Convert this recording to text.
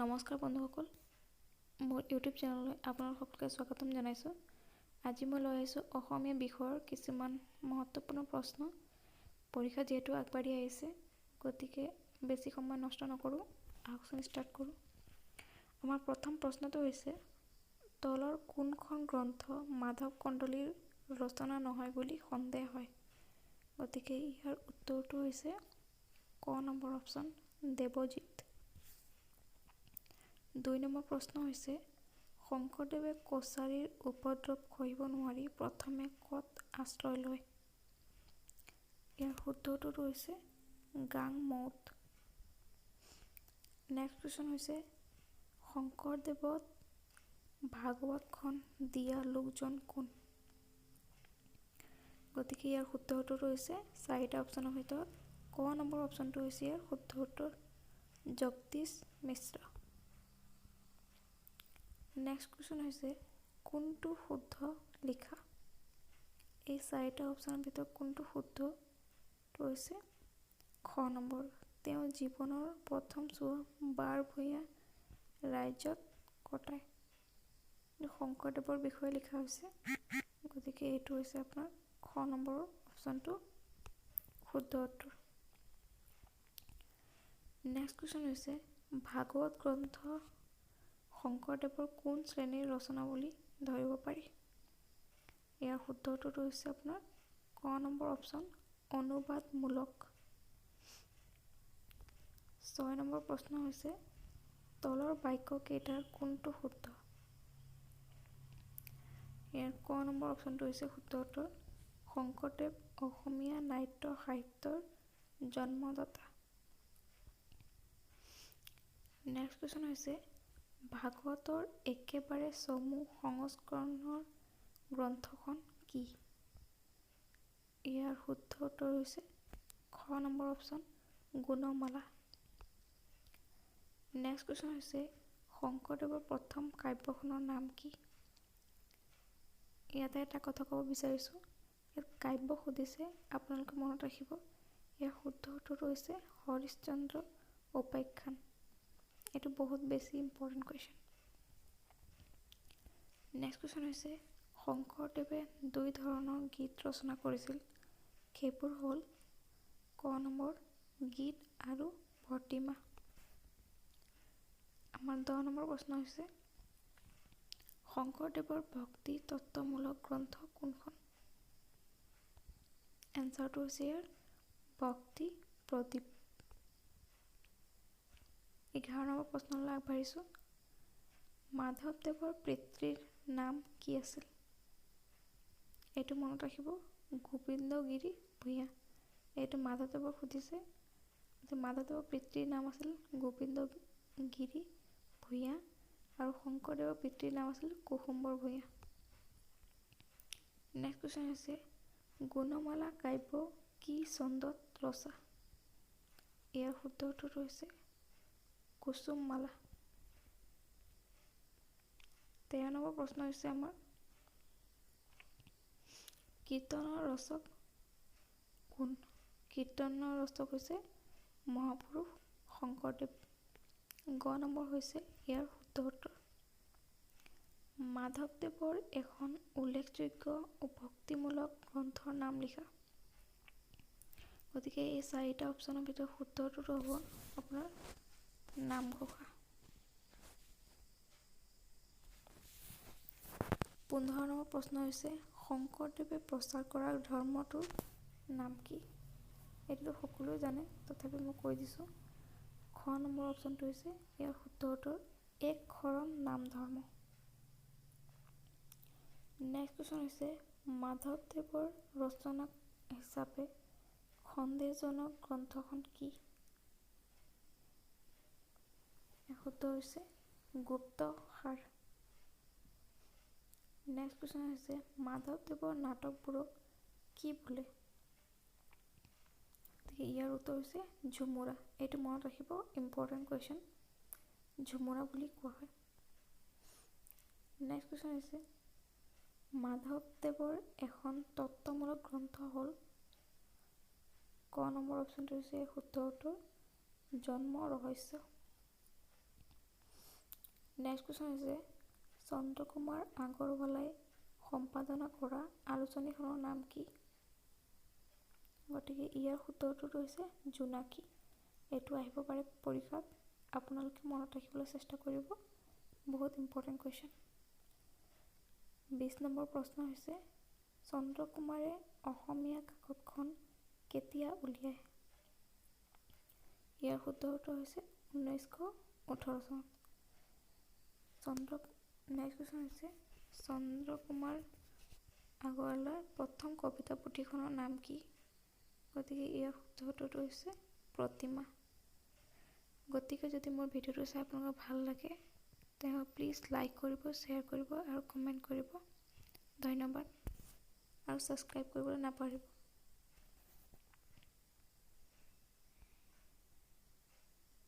নমস্কাৰ বন্ধুসকল, মোৰ ইউটিউব চেনেললৈ আপোনালোক সকলোকে স্বাগতম জনাইছোঁ। আজি মই লৈ আহিছোঁ অসমীয়া বিষয়ৰ কিছুমান মহত্বপূৰ্ণ প্ৰশ্ন। পৰীক্ষা যিহেতু আগবাঢ়ি আহিছে, গতিকে বেছি সময় নষ্ট নকৰোঁ, আহকচোন ষ্টাৰ্ট কৰোঁ। আমাৰ প্ৰথম প্ৰশ্নটো হৈছে, তলৰ কোনখন গ্ৰন্থ মাধৱ কন্দলীৰ ৰচনা নহয় বুলি সন্দেহ হয়? গতিকে ইয়াৰ উত্তৰটো হৈছে ক নম্বৰ অপশ্যন, দেৱজিৎ। ২ নম্বৰ প্ৰশ্ন হৈছে, শংকৰদেৱে কছাৰীৰ উপদ্ৰৱ সহিব নোৱাৰি প্ৰথমে ক'ত আশ্ৰয় লয়? ইয়াৰ শুদ্ধটো হৈছে গাংমৌত। নেক্সট কুৱেশ্যন হৈছে, শংকৰদেৱত ভাগৱতখন দিয়া লোকজন কোন? গতিকে ইয়াৰ শুদ্ধ উত্তৰটো হৈছে 4টা অপশ্যনৰ ভিতৰত ক নম্বৰ অপশ্যনটো হৈছে ইয়াৰ শুদ্ধ উত্তৰ, জগদীশ মিশ্ৰ। নেক্সট কুৱেশ্যন হৈছে, কোনটো শুদ্ধ লিখা? এই 4টা অপশ্যনৰ ভিতৰত কোনটো শুদ্ধ? তো হৈছে খ নম্বৰ, তেওঁ জীৱনৰ প্ৰথম চোৱা বাৰ ভূঞা ৰাজ্যত কটায়। শংকৰদেৱৰ বিষয়ে লিখা হৈছে, গতিকে এইটো হৈছে আপোনাৰ খ নম্বৰ অপশ্যনটো শুদ্ধ উত্তৰ। নেক্সট কুৱেশ্যন হৈছে, ভাগৱত গ্ৰন্থ শংকৰদেৱৰ কোন শ্ৰেণীৰ ৰচনা বুলি ধৰিব পাৰি? ইয়াৰ শুদ্ধ উত্তৰটো হৈছে আপোনাৰ ক নম্বৰ অপশ্যন, অনুবাদমূলক। 6 নম্বৰ প্ৰশ্ন হৈছে, তলৰ বাক্যকেইটাৰ কোনটো শুদ্ধ? ইয়াৰ ক নম্বৰ অপশ্যনটো হৈছে শুদ্ধ উত্তৰ, শংকৰদেৱ অসমীয়া নাট্য সাহিত্যৰ জন্মদাতা। নেক্সট কুৱেশ্যন হৈছে, ভাগৱতৰ একেবাৰে চমু সংস্কৰণৰ গ্ৰন্থখন কি? ইয়াৰ শুদ্ধ উত্তৰ হৈছে খ number option, Gunamala. Next question হৈছে, শংকৰদেৱৰ প্ৰথম কাব্যখনৰ নাম কি? ইয়াতে এটা কথা ক'ব বিচাৰিছোঁ, ইয়াত কাব্য সুধিছে, আপোনালোকে মনত ৰাখিব ইয়াৰ শুদ্ধ উত্তৰটো হৈছে হৰিশ্চন্দ্ৰ উপাখ্যান। এইটো বহুত বেছি ইম্পৰ্টেণ্ট কুৱেশ্যন। নেক্সট কুৱেশ্যন হৈছে, শংকৰদেৱে 2 ধৰণৰ গীত ৰচনা কৰিছিল, সেইবোৰ হ'ল ক নম্বৰ গীত আৰু ভৰ্তিমা। আমাৰ 10 নম্বৰ প্ৰশ্ন হৈছে, শংকৰদেৱৰ ভক্তি তত্ত্বমূলক গ্ৰন্থ কোনখন? এনচাৰটো হৈছে ইয়াৰ ভক্তি প্ৰদীপ। 11 নম্বৰ প্ৰশ্নলৈ আগবাঢ়িছোঁ, মাধৱদেৱৰ পিতৃৰ নাম কি আছিল? এইটো মনত ৰাখিব, গোবিন্দগিৰি ভূঞা। এইটো মাধৱদেৱক সুধিছে, মাধৱদেৱৰ পিতৃৰ নাম আছিল গোবিন্দগিৰি ভূঞা আৰু শংকৰদেৱৰ পিতৃৰ নাম আছিল কুসুম্বৰ ভূঞা। নেক্সট কুৱেশ্যন হৈছে, গুণমালা কাব্য কি ছন্দত ৰচা? ইয়াৰ শুদ্ধ উত্তৰটো হৈছে কুসুমমালা। 13 নম্বৰ প্ৰশ্ন হৈছে আমাৰ, কীৰ্তনৰ ৰচক কোন? কীৰ্তনৰ ৰচক হৈছে মহাপুৰুষ শংকৰদেৱ। গ নম্বৰ হৈছে ইয়াৰ শুদ্ধ উত্তৰ। মাধৱদেৱৰ এখন উল্লেখযোগ্য ভক্তিমূলক গ্ৰন্থৰ নাম লিখা। গতিকে এই 4টা অপশ্যনৰ ভিতৰত শুদ্ধ উত্তৰটো হ'ব আপোনাৰ নামঘোষা। 15 নম্বৰ প্ৰশ্ন হৈছে, শংকৰদেৱে প্ৰচাৰ কৰা ধৰ্মটোৰ নাম কি? এইটো সকলোৱে জানে, তথাপি মই কৈ দিছোঁ, খ নম্বৰ অপশ্যনটো হৈছে ইয়াৰ শুদ্ধ উত্তৰ, এক শৰণ নাম ধৰ্ম। নেক্সট কুৱেশ্যন হৈছে, মাধৱদেৱৰ ৰচনা হিচাপে সন্দেহজনক গ্ৰন্থখন কি? শুদ্ধ হৈছে গুপ্তসাৰ। নেক্সট কুৱেশ্যন হৈছে, মাধৱদেৱৰ নাটকবোৰক কি বোলে? ইয়াৰ উত্তৰ হৈছে ঝুমুৰা। এইটো মনত ৰাখিব, ইম্পৰ্টেণ্ট কুৱেশ্যন, ঝুমুৰা বুলি কোৱা হয়। নেক্সট কুৱেশ্যন হৈছে, মাধৱদেৱৰ এখন তত্ত্বমূলক গ্ৰন্থ হ'ল, ক নম্বৰ অপশ্যনটো হৈছে শুদ্ধ উত্তৰ, জন্ম ৰহস্য। নেক্সট কুৱেশ্যন হৈছে চন্দ্ৰকুমাৰ আগৰৱালাই সম্পাদনা কৰা আলোচনীখনৰ নাম কি? গতিকে ইয়াৰ শুদ্ধটো হৈছে জোনাকী। এইটো আহিব পাৰে পৰীক্ষাত, আপোনালোকে মনত ৰাখিবলৈ চেষ্টা কৰিব। বহুত ইম্পৰ্টেণ্ট কুৱেশ্যন। 20 নম্বৰ প্ৰশ্ন হৈছে চন্দ্ৰকুমাৰে অসমীয়া কাকতখন কেতিয়া উলিয়ায়? ইয়াৰ শুদ্ধ উত্তৰ হৈছে 1918 চনত। নেক্সট কুৱেশ্যন হৈছে চন্দ্ৰকুমাৰ আগৰৱালাৰ প্ৰথম কবিতা পুথিখনৰ নাম কি? গতিকে ইয়াৰ শুদ্ধ উত্তৰটো হৈছে প্ৰতিমা। গতিকে যদি মোৰ ভিডিঅ'টো চাই আপোনালোকৰ ভাল লাগে তেনেহ'লে প্লিজ লাইক কৰিব, শ্বেয়াৰ কৰিব আৰু কমেণ্ট কৰিব। ধন্যবাদ আৰু ছাবস্ক্ৰাইব কৰিবলৈ নাপাহৰিব।